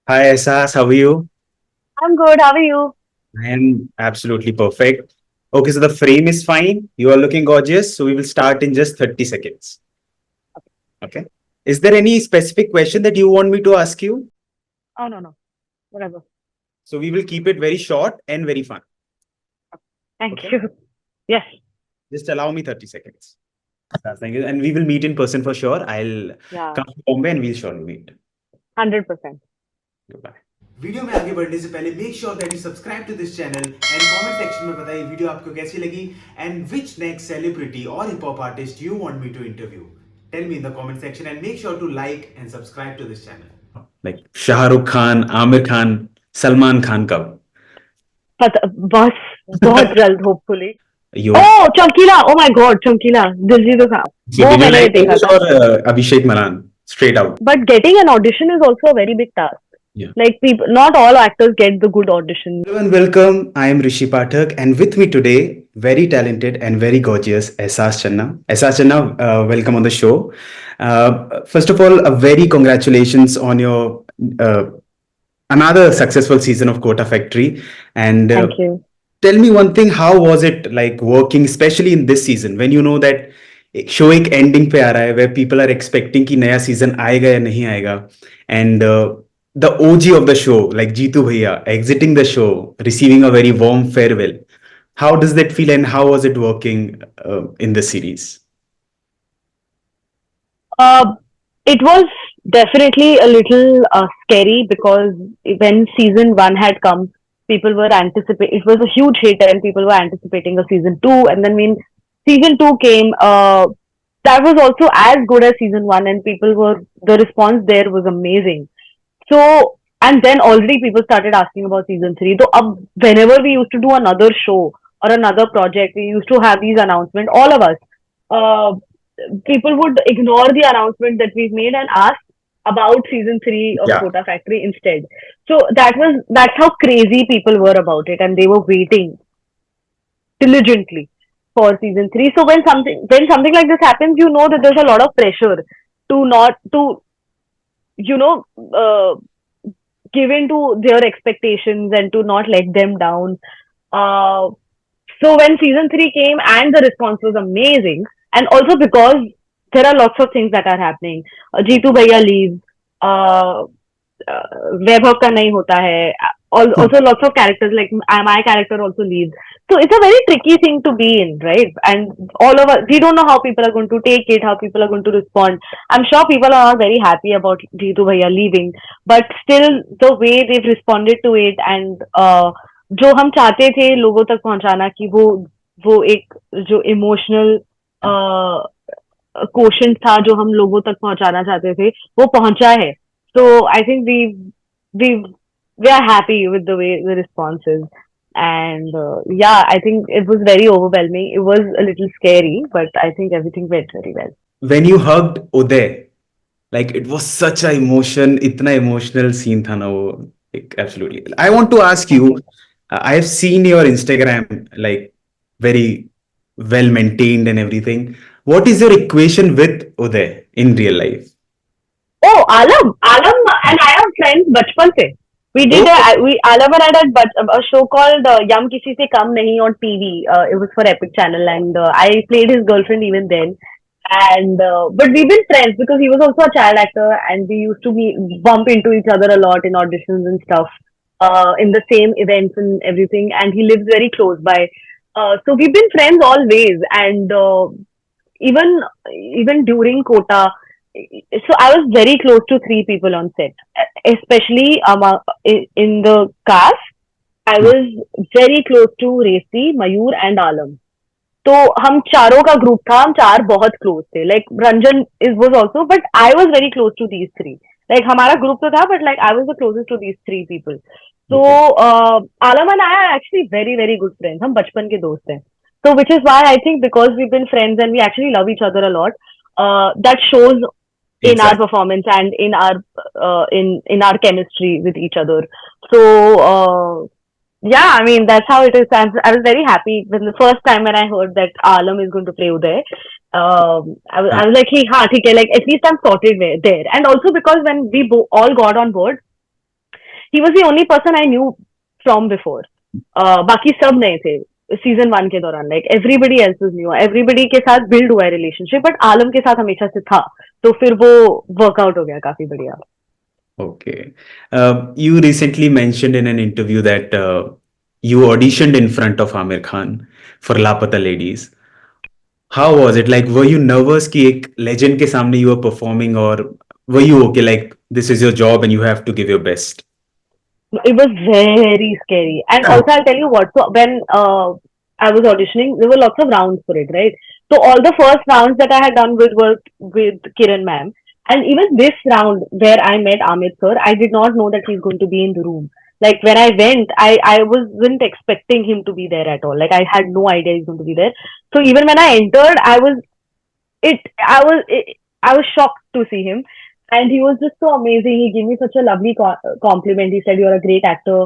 Hi, Ahsaas. How are you? I'm good. How are you? I am absolutely perfect. Okay, so the frame is fine. You are looking gorgeous. So we will start in just 30 seconds. Okay. Is there any specific question that you want me to ask you? Oh, no, no. Whatever. So we will keep it very short and very fun. Thank Okay. you. Yes. Just allow me 30 seconds. Thank you. And we will meet in person for sure. I'll Yeah. come to Bombay and we'll surely meet. 100%. Goodbye. Video में आगे बढ़ने से पहले make sure that you subscribe to this channel and comment section में बताइए video आपको कैसी लगी एंड विच नेक्स्ट सेलिब्रिटी और hip hop artist you want me to interview tell me in the comment section and make sure to like and subscribe to this channel like Shahrukh Khan Aamir Khan Salman Khan कब बस बहुत जल्द होपफुली यू ओह चमकीला oh my God चमकीला दिलजीत दोसांझ सो वो did you मैंने like देखा था और Abhishek Malhan straight out but getting an audition is also a very big task. Like people, not all actors get the good auditions. Hello and welcome. I am Rishi Pathak, and with me today, very talented and very gorgeous Ahsaas Channa. Ahsaas Channa, welcome on the show. First of all, a very congratulations on your another successful season of Kota Factory. And Thank you. tell me one thing: how was it like working, especially in this season, when you know that show एक ending पे आ रहा है where people are expecting कि नया season आएगा या नहीं आएगा and the OG of the show like Jeetu Bhaiya exiting the show receiving a very warm farewell, how does that feel and how was it working in the series? Uh, it was definitely a little scary because when season one had come, people were anticipating. It was a huge hit, and people were anticipating a season two. And then when season two came, that was also as good as season one, and people were the response there was amazing. So and then already people started asking about season three. So whenever we used to do another show or another project, we used to have these announcements. All of us. Uh, People would ignore the announcement that we've made and ask about season three of Yeah. Kota Factory instead. So that's how crazy people were about it, and they were waiting diligently for season three. So when something like this happens, you know that there's a lot of pressure to not to you know give in to their expectations and to not let them down. Uh, so when season three came and the response was amazing, and also because there are lots of things that are happening. Jeetu Bhaiya leaves. Uh, वैभव का नहीं होता है. Also lots of characters like my character also leaves. So it's a very tricky thing to be in, right? And all of us, we don't know how people are going to take it, how people are going to respond. I'm sure people are not very happy about Jeetu Bhaiya leaving, but still the way they've responded to it and जो हम चाहते थे लोगों तक पहुंचाना कि वो एक जो इमोशनल क्वेश्चन था जो हम लोगों तक पहुंचाना चाहते थे वो पहुंचा है. So I think we we are happy with the way the response is. And yeah, I think it was very overwhelming. It was a little scary, but I think everything went very well. When you hugged Uday, like it was such a emotion, इतना emotional scene था ना वो, like absolutely. I want to ask Thank you, you. I have seen your Instagram like very well maintained and everything. What is your equation with Uday in real life? Oh, Alam and I are friends बचपन से. We did Oh, Alam and I did a show called Yum Kisi Se Kam Nahi on TV. It was for Epic Channel, and I played his girlfriend even then. And but we've been friends because he was also a child actor, and we used to bump into each other a lot in auditions and stuff, in the same events and everything. And he lives very close by, so we've been friends always. And even even during Kota, so I was very close to three people on set, especially in the cast. I was very close to Resi, Mayur, and Alam. तो हम चारों का group था, हम चार बहुत close थे. Like Ranjan is was also, but I was very close to these three. Like हमारा ग्रुप तो था, but like I was the closest to these three people. So okay. Alam and I are actually very very good friends. हम बचपन के दोस्त हैं. So which is why I think because we've been friends and we actually love each other a lot, that shows in our Exactly. performance and in our chemistry with each other. So yeah, I mean that's how it is. I was very happy when the first time when I heard that Alam is going to play Uday. I was like, hey, okay, like at least I'm sorted there. And also because when we all got on board, He was the only person I knew from before. बाकी सब नए थे season 1 के दौरान. Like everybody else is new, everybody के साथ build हुआ है रिलेशनशिप, बट आलम के साथ हमेशा से था. तो फिर वो वर्कआउट हो गया काफी बढ़िया. Okay. You recently mentioned in an interview that you auditioned in front of Aamir Khan for Laapata Ladies. How was it? Like, were you nervous कि एक legend के सामने you were performing, or were you okay? Like, this is your job and you have to give your best. It was very scary. And also, I'll tell you what. So when I was auditioning, there were lots of rounds for it, right? So all the first rounds that I had done were with Kiran ma'am, and even this round where I met Amit sir, I did not know that he's going to be in the room. Like when I went, I wasn't expecting him to be there at all. Like I had no idea he's going to be there. So even when I entered, it I was shocked to see him, and he was just so amazing. He gave me such a lovely compliment. He said, "You're a great actor."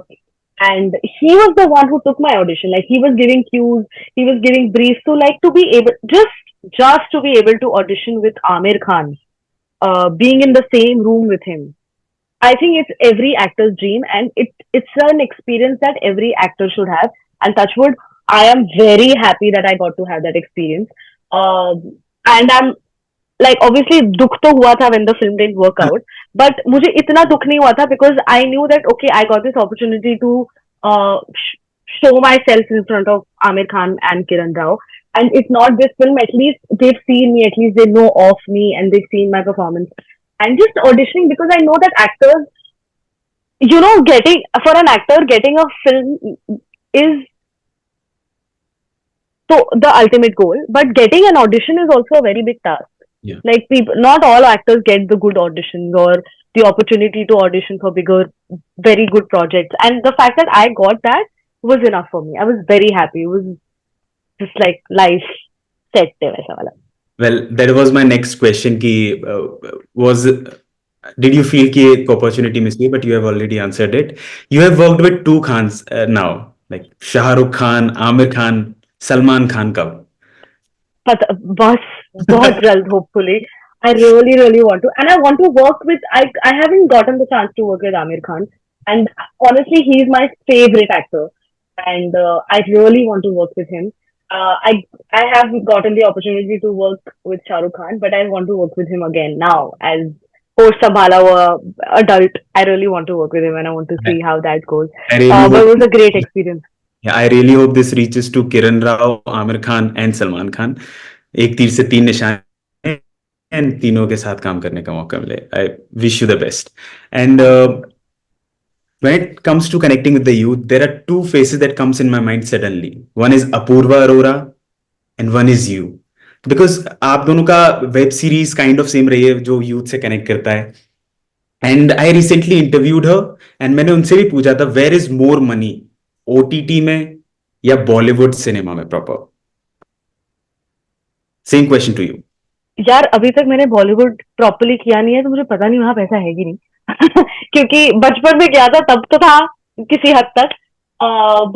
And he was the one who took my audition. Like he was giving cues, he was giving briefs. So like to be able, just to be able to audition with Aamir Khan, being in the same room with him, I think it's every actor's dream, and it's an experience that every actor should have. And touchwood, I am very happy that I got to have that experience. And I'm like, obviously dukh to hua tha when the film didn't work out, but mujhe itna dukh nahi hua tha because I knew that okay, I got this opportunity to show myself in front of Amir Khan and Kiran Rao. And if not this film, at least they've seen me, at least they know of me, and they've seen my performance. And just auditioning, because I know that actors, getting for an actor, getting a film is so the ultimate goal, but getting an audition is also a very big task. Yeah. Like people, not all actors get the good auditions or the opportunity to audition for bigger, very good projects. And the fact that I got that was enough for me. I was very happy. It was just like life set there, वैसा वाला. Well, that was my next question. Ki, did you feel कि एक opportunity miss हुई? But you have already answered it. You have worked with two Khans now, like Shah Rukh Khan, Aamir Khan, Salman Khan. कब? But बस बहुत जल्द, hopefully. I really, really want to, and I want to work with. I haven't gotten the chance to work with Amir Khan, and honestly, he's my favorite actor, and I really want to work with him. I have gotten the opportunity to work with Shah Rukh Khan, but I want to work with him again now as post Sambhala adult. I really want to work with him, and I want to see how that goes. I really But it hope. was a great experience. Yeah, I really hope this reaches to Kiran Rao, Aamir Khan, and Salman Khan. एक तीर से तीन निशान and तीनों के साथ काम करने का मौका मिले. I wish you the best. And when it comes to connecting with the youth, there are two faces that comes in my mind suddenly. One is Apurva Arora and one is you. Because आप दोनों का web series kind of same रही है जो youth से connect करता है. And I recently interviewed her एंड मैंने उनसे भी पूछा था where is more money, OTT में या बॉलीवुड सिनेमा में proper. Same question to you. यार अभी तक मैंने बॉलीवुड प्रॉपरली किया नहीं है, तो मुझे पता नहीं वहां पैसा है कि नहीं. क्योंकि बचपन में गया था तब तो था किसी हद तक,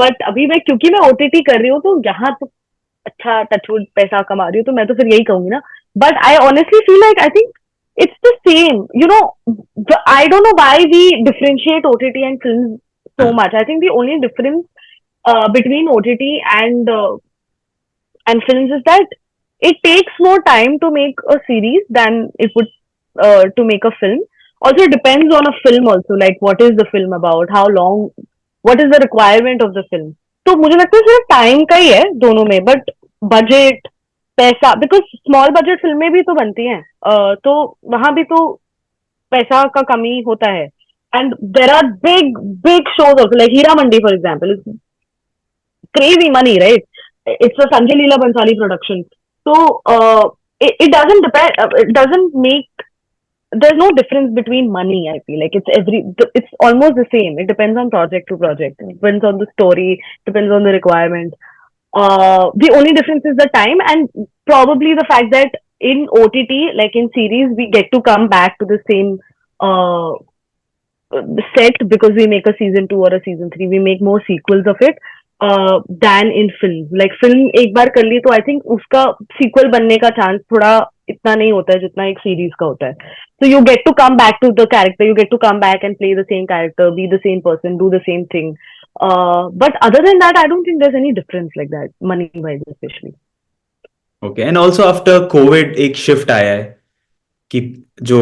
बट अभी मैं क्योंकि मैं ओटीटी कर रही हूँ तो यहाँ तो अच्छा टचवुड पैसा कमा रही हूँ, तो मैं तो फिर यही कहूंगी ना. But I honestly feel like I think it's the same. I don't know why we differentiate OTT and films so much. I think the only difference between OTT and films is that it takes more time to make a series than it would to make a film. Also, it depends on a film also, like what is the film about, how long, what is the requirement of the film. तो मुझे लगता है सिर्फ time का ही है दोनों में, but budget, पैसा, बिकॉज स्मॉल बजट फिल्में भी तो बनती हैं, तो वहां भी तो पैसा का कमी होता है. And there are big big shows also, like Heera Mandi for example, crazy money, right? It's a Sanjay Leela Bansali production. So it doesn't depend. It doesn't make. There's no difference between money. I feel like it's almost the same. It depends on project to project. It depends on the story. Depends on the requirement. The only difference is the time, and probably the fact that in OTT, like in series, we get to come back to the same set because we make a season 2 or a season 3. We make more sequels of it than in film. Like film एक बार कर ली तो I think उसका sequel बनने का chance थोड़ा इतना नहीं होता है जितना एक सीरीज का होता है. So you get to come back to the character, you get to come back and play the same character, be the same person, do the same thing. But other than that, I don't think there's any difference like that, money wise especially. Okay, and also after Covid एक shift आया है कि जो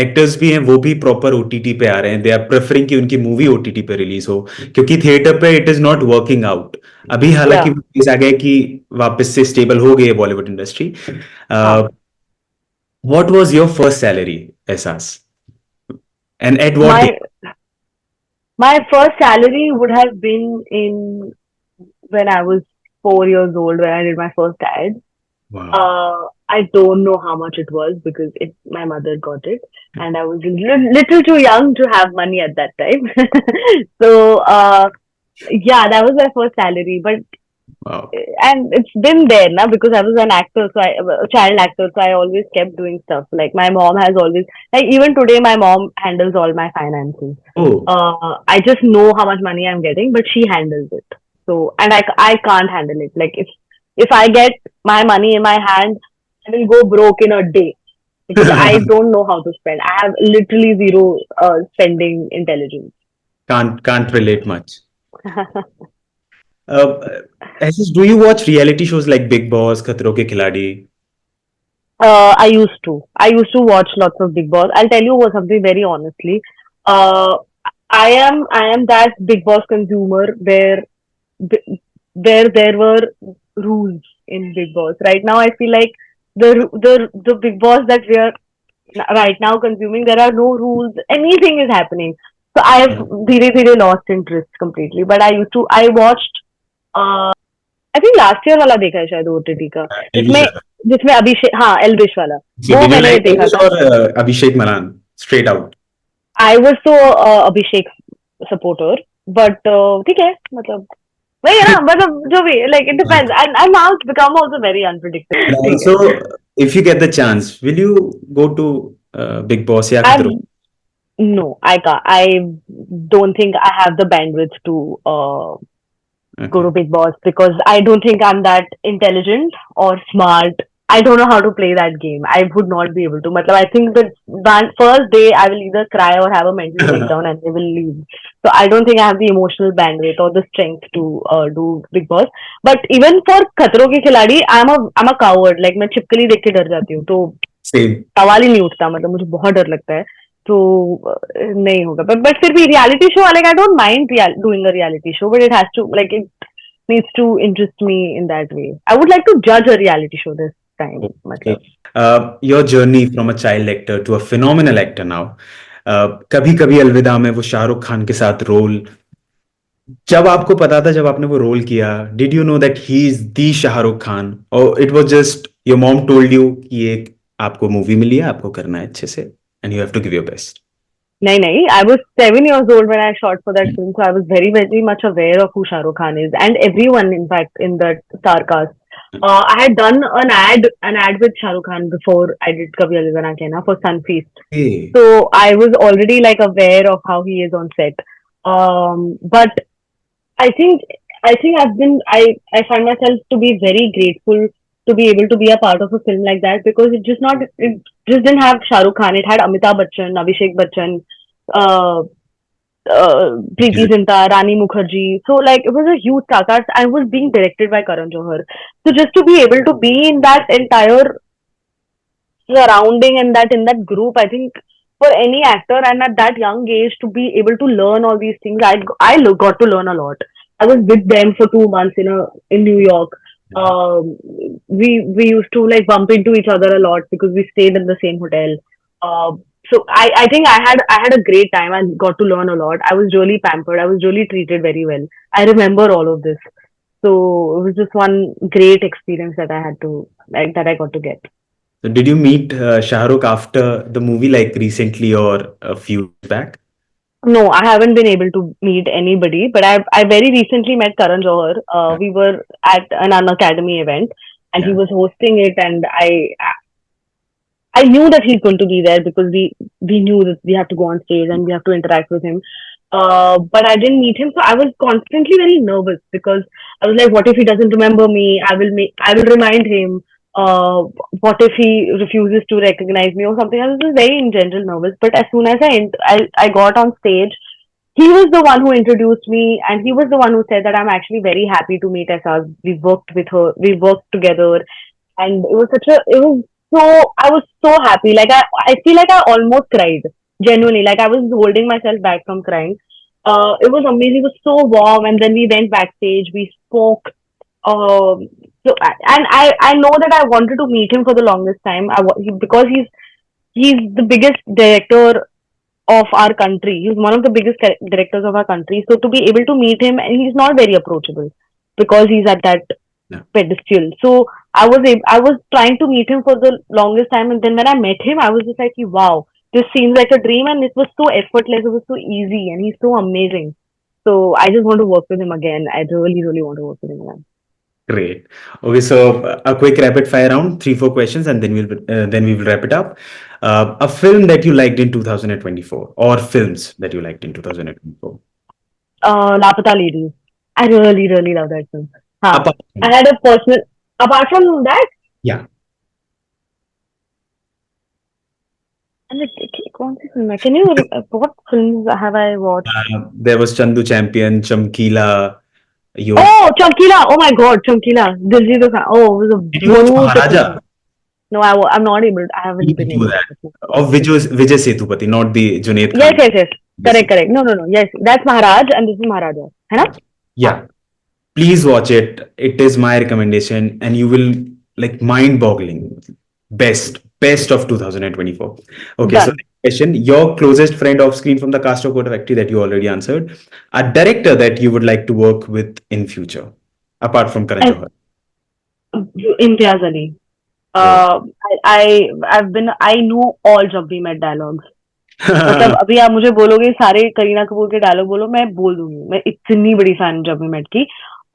actors भी हैं वो भी proper OTT पे आ रहे हैं, दे आर प्रेफरिंग कि उनकी मूवी ओटीटी पे रिलीज हो, क्योंकि थिएटर पे it is not working out अभी, हालांकि Yeah. movies आ गए कि वापस से स्टेबल हो गई है बॉलीवुड इंडस्ट्री. हाँ. What was your first salary, एहसास, and at what My my first salary would have been in when I was 4 years old when I did my first ad. Wow. I don't know how much it was because my mother got it, and I was little too young to have money at that time. So yeah, that was my first salary. But wow. and it's been there now because I was an actor, so a child actor, so I always kept doing stuff. Like my mom has always, like even today, my mom handles all my finances. Oh. I just know how much money I'm getting, but she handles it. So and I can't handle it. Like if I get my money in my hand, I will go broke in a day because I don't know how to spend. I have literally zero spending intelligence. Can't relate much. एहसास, do you watch reality shows like big boss, खतरों के खिलाड़ी? I used to. I used to watch lots of Big Boss. I'll tell you what something very honestly. Uh, I am that Big Boss consumer where there were rules in Big Boss. Right now, I feel like the Big Boss that we are right now consuming, there are no rules. Anything is happening. So I've धीरे धीरे lost interest completely. But I watched. Uh, I think last year वाला देखा है शायद OTT का, एलविश जिसमें वाला. जिसमें अभिषेक, हाँ एल्विश वाला, जी, वो डिड यू मैंने लाइक देखा एलविश था. और Abhishek Malhan straight out? I was तो अभिषेक सपोर्टर, बट ठीक है मतलब वही है ना, मतलब जो भी like it depends and now it's become also very And unpredictable. ठीक है. also, if you get the chance, will you go to Big Boss या आई खतरों? नो आई का I don't think I have the bandwidth to go Okay. to Big Boss because I don't think I'm that intelligent or smart. I don't know how to play that game. I would not be able to. Matlab, I think the first day I will either cry or have a mental breakdown and they will leave. So I don't think I have the emotional bandwidth or the strength to do Big Boss. But even for खतरों के खिलाड़ी, I'm a coward. Like मैं छिपकली देख के डर जाती हूँ. तो Same. सवाल ही नहीं उठता. मतलब मुझे बहुत डर लगता है. तो नहीं होगा. But फिर भी reality show, like I don't mind doing a reality show, but it has to, like, it needs to interest me in that way. I would like to judge a reality show this time. Okay. मतलब Your journey from a child actor to a phenomenal actor now. कभी कभी अलविदा में वो शाहरुख खान के साथ role, जब आपको पता था, जब आपने वो रोल किया, did you know that he is the Shahrukh Khan, और it was just your mom told you कि ये आपको मूवी मिली है, आपको करना है अच्छे से, and you have to give your best? nahi. I was 7 years old when I shot for that film, so I was very, very much aware of who Shah Rukh Khan is, and everyone, in fact, in that star cast. I had done an ad with Shah Rukh Khan before I did Kabhi Adi Bana Kehna for Sunfeast. Hey. So I was already like aware of how he is on set. But I think I find myself to be very grateful to be able to be a part of a film like that because it just didn't have Shah Rukh Khan. It had Amitabh Bachchan, Abhishek Bachchan, uh, Preeti Zinta, Rani Mukherjee. So like it was a huge star cast and was being directed by Karan Johar. So just to be able to be in that entire surrounding and that in that group, I think for any actor and at that young age to be able to learn all these things, got to learn a lot. I was with them for 2 months in New York. We used to like bump into each other a lot because we stayed in the same hotel. Uh, so I think I had a great time. I got to learn a lot. I was really pampered. I was really treated very well. I remember all of this. So it was just one great experience that I had to like that I got to get. So did you meet Shah Rukh after the movie, like recently or a few years back? No, I haven't been able to meet anybody, but I very recently met Karan Johar. We were at an Unacademy event, and he Yeah. was hosting it, and I knew that he's going to be there because we knew that we have to go on stage and we have to interact with him. But I didn't meet him, so I was constantly very nervous because I was like, what if he doesn't remember me? I will remind him. uh, what if he refuses to recognize me or something? I was just very in general nervous. But as soon as I got on stage, he was the one who introduced me, and he was the one who said that I'm actually very happy to meet Ahsaas. We worked with her, we worked together, and it was so, I was so happy. Like I feel like I almost cried. Genuinely, like I was holding myself back from crying. It was amazing. It was so warm, and then we went backstage. We spoke. So and I know that I wanted to meet him for the longest time. Because he's the biggest director of our country. He's one of the biggest directors of our country. So to be able to meet him, and he's not very approachable because he's at that Yeah, pedestal. So I was trying to meet him for the longest time, and then when I met him, I was just like, wow, this seems like a dream, and it was so effortless. It was so easy, and he's so amazing. So I just want to work with him again. I really, really want to work with him again. great. Okay, so a quick rapid fire round, three, four questions, and then we will wrap it up. A film that you liked in 2024, or films that you liked in 2024. Laapata ladies. I really, really love that film. Huh. Apart I from, had a personal. Apart from that, yeah, and कौन सी film है? Can you what films have I watched? there was Chandu Champion, Chamkila, Yog. Oh, Chamkila! Oh my God, Chamkila! Diljit Dosanjh. Oh, it was a Did you watch beautiful Maharaja? film. No, I'm not able. I haven't Please been do able to that. watch it. Of Vijay Sethupathi, not the Junaid Yes, Khan. yes, yes. Vijay Correct, correct. No, no, no. Yes, that's Maharaj and this is Maharaja. है ना? Sethupathi. हाँ. Yeah, please watch it. It is my recommendation, and you will like mind-boggling. Best of 2024. Okay, so Done. next question. Your closest friend off screen from the cast of Kota Factory that you already answered. A director that you would like to work with in future, apart from Karan And Johar. Imtiaz Ali. Oh. I know all जब भी मैं dialogues. मतलब अभी आप मुझे बोलोगे सारे करीना कपूर के डायलॉग बोलो, मैं बोल दूंगी. मैं इतनी बड़ी फैन हूँ जब भी मेट की.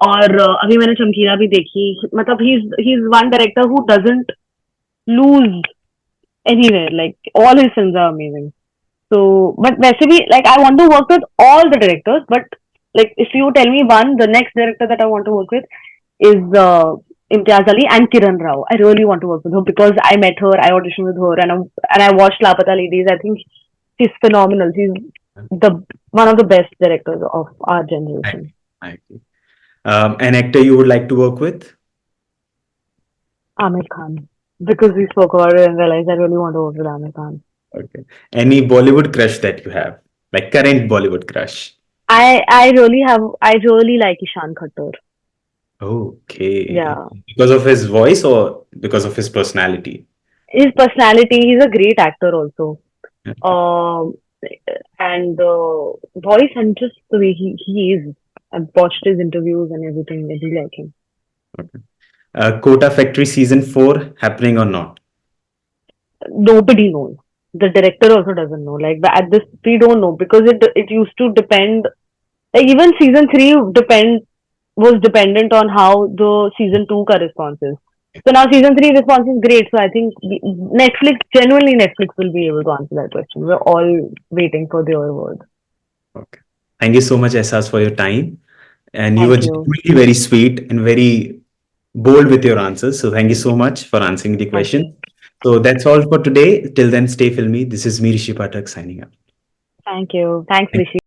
और अभी मैंने चमकीला भी देखी. मतलब he is one director who doesn't lose anywhere. Like all his films are amazing. So, but वैसे भी like I want to work with all the directors. But like if you tell me one, the next director that I want to work with is Imtiaz Ali and Kiran Rao. I really want to work with her because I met her, I auditioned with her, and I watched Laapata Ladies. I think she's phenomenal. She's the one of the best directors of our I, generation. I agree. An actor you would like to work with? Aamir Khan. Because we spoke about it and realized I really want to work with Aamir Khan. Okay. Any Bollywood crush that you have? Like current Bollywood crush? I really like Ishan Khattar. Okay. Yeah. Because of his voice or because of his personality? His personality, he's a great actor also. Okay. Um, and voice and just the way he is. I've watched his interviews and everything. I do like him. Okay. Kota Factory season 4 happening or not? Nobody knows. The director also doesn't know. Like at this, we don't know because it used to depend. Like even season three was dependent on how the season two ka response is. So now season three response is great. So I think Netflix will be able to answer that question. We're all waiting for their word. Okay. Thank you so much, Essas, for your time. And you were Thank you. genuinely very sweet and very bold with your answers. So thank you so much for answering the Thank question. you. So that's all for today. Till then, stay filmy. This is me, Rishi Patak, signing up. Thank you. Thanks, Thank Rishi.